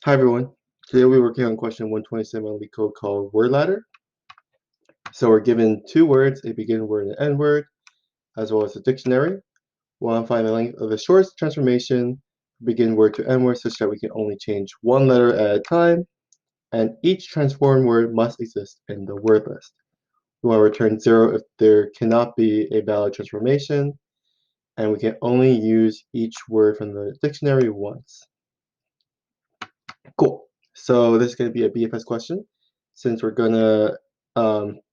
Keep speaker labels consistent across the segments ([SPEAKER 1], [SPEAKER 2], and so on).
[SPEAKER 1] Hi everyone. Today we'll be working on question 127 on LeetCode called word ladder. So we're given two words, a begin word and an end word, as well as a dictionary. We want to find the length of the shortest transformation, begin word to end word, such that we can only change one letter at a time, and each transformed word must exist in the word list. We want to return 0 if there cannot be a valid transformation, and we can only use each word from the dictionary once. Cool. So this is going to be a BFS question, since we're going to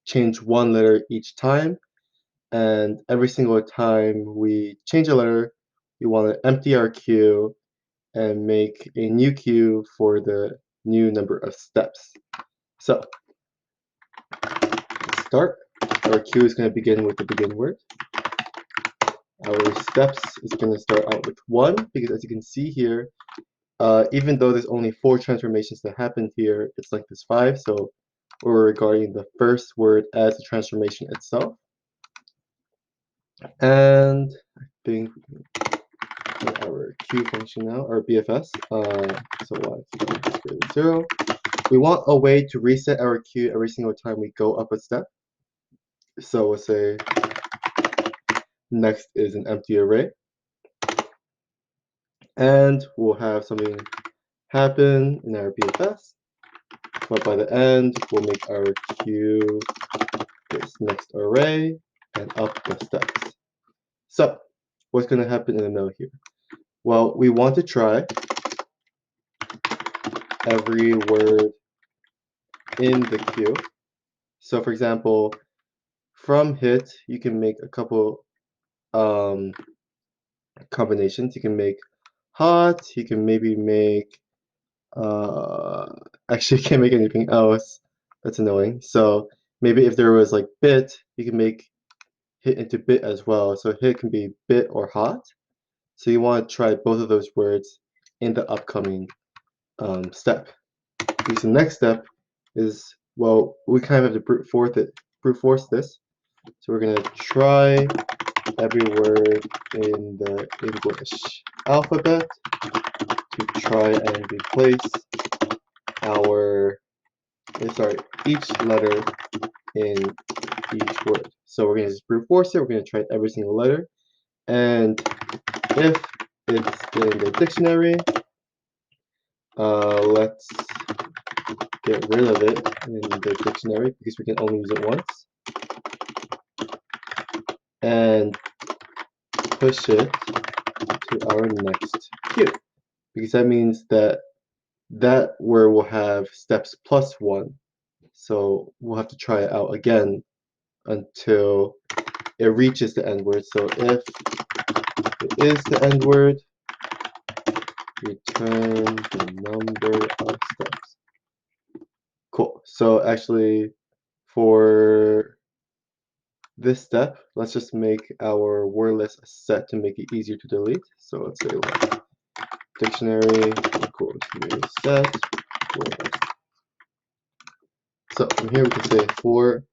[SPEAKER 1] change one letter each time, and every single time we change a letter, we want to empty our queue and make a new queue for the new number of steps. So let's start. Our queue is going to begin with the begin word. Our steps is going to start out with 1, because as you can see here, even though there's only 4 transformations that happen here, its length is 5, so we're regarding the first word as the transformation itself. And I think our queue function now, our BFS, so y is greater than 0. We want a way to reset our queue every single time we go up a step. So we'll say next is an empty array. And we'll have something happen in our BFS. But by the end, we'll make our queue this next array and up the steps. So what's going to happen in the middle here? Well, we want to try every word in the queue. So for example, from hit, you can make a couple combinations. You can make hot, you can maybe make, actually you can't make anything else. That's annoying. So maybe if there was like bit, you can make hit into bit as well. So hit can be bit or hot. So you want to try both of those words in the upcoming step. Because the next step is, well, we kind of have to brute force this. So we're going to try every word in the English alphabet to try and replace each letter in each word. So we're going to just brute force it. We're going to try every single letter. And if it's in the dictionary, let's get rid of it in the dictionary because we can only use it once. And push it to our next queue, because that means that word will have steps plus 1. So we'll have to try it out again until it reaches the end word. So if it is the end word, return the number of steps. Cool. So actually, for this step, let's just make our word list a set to make it easier to delete. So let's say like dictionary equals new set word list. So from here we can say for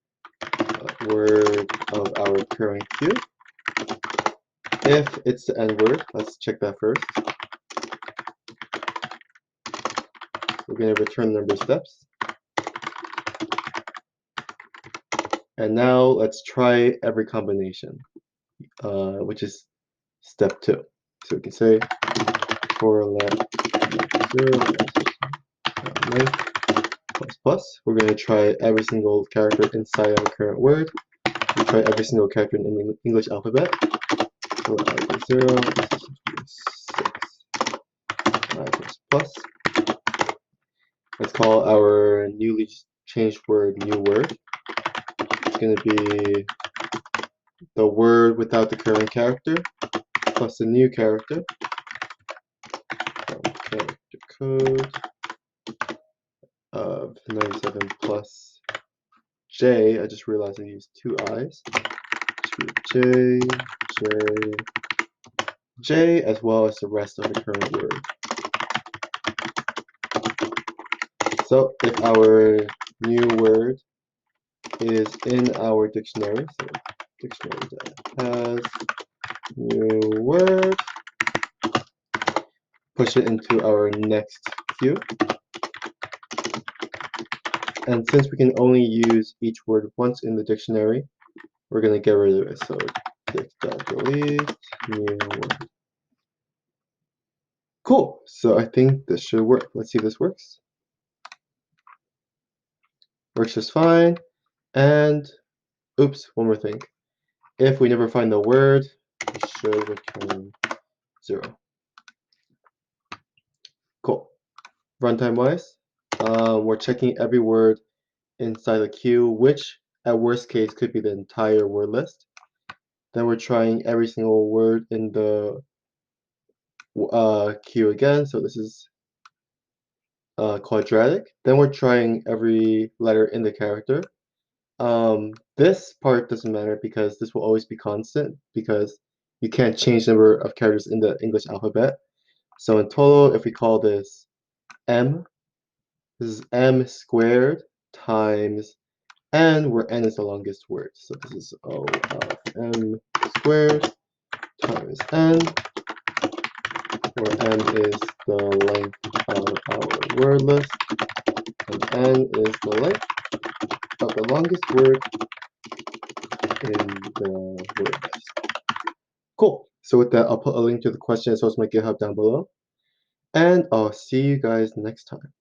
[SPEAKER 1] word of our current queue. If it's the end word, let's check that first. We're going to return the number of steps. And now let's try every combination, which is step 2. So we can say for length 0 length plus plus. We're going to try every single character inside our current word. We try every single character in the English alphabet. So 0, 6, plus plus. Let's call our newly changed word new word. It's going to be the word without the current character plus the new character. Character code of 97 plus J. I just realized I used 2 I's. J, J, J, as well as the rest of the current word. So if our new word is in our dictionary, so dictionary has new word, push it into our next queue. And since we can only use each word once in the dictionary, we're going to get rid of it. So dict.delete new word. Cool. So I think this should work. Let's see if this works. Works just fine. And oops, one more thing. If we never find the word, it should return 0. Cool. Runtime wise, we're checking every word inside the queue, which at worst case could be the entire word list. Then we're trying every single word in the queue again. So this is quadratic. Then we're trying every letter in the character. This part doesn't matter because this will always be constant because you can't change the number of characters in the English alphabet. So in total, if we call this m, this is m squared times n, where n is the longest word. So this is O of m squared times n, where n is the length of our word list, and n is the length of the longest word in the word list. Cool. So with that, I'll put a link to the question as well as my GitHub down below. And I'll see you guys next time.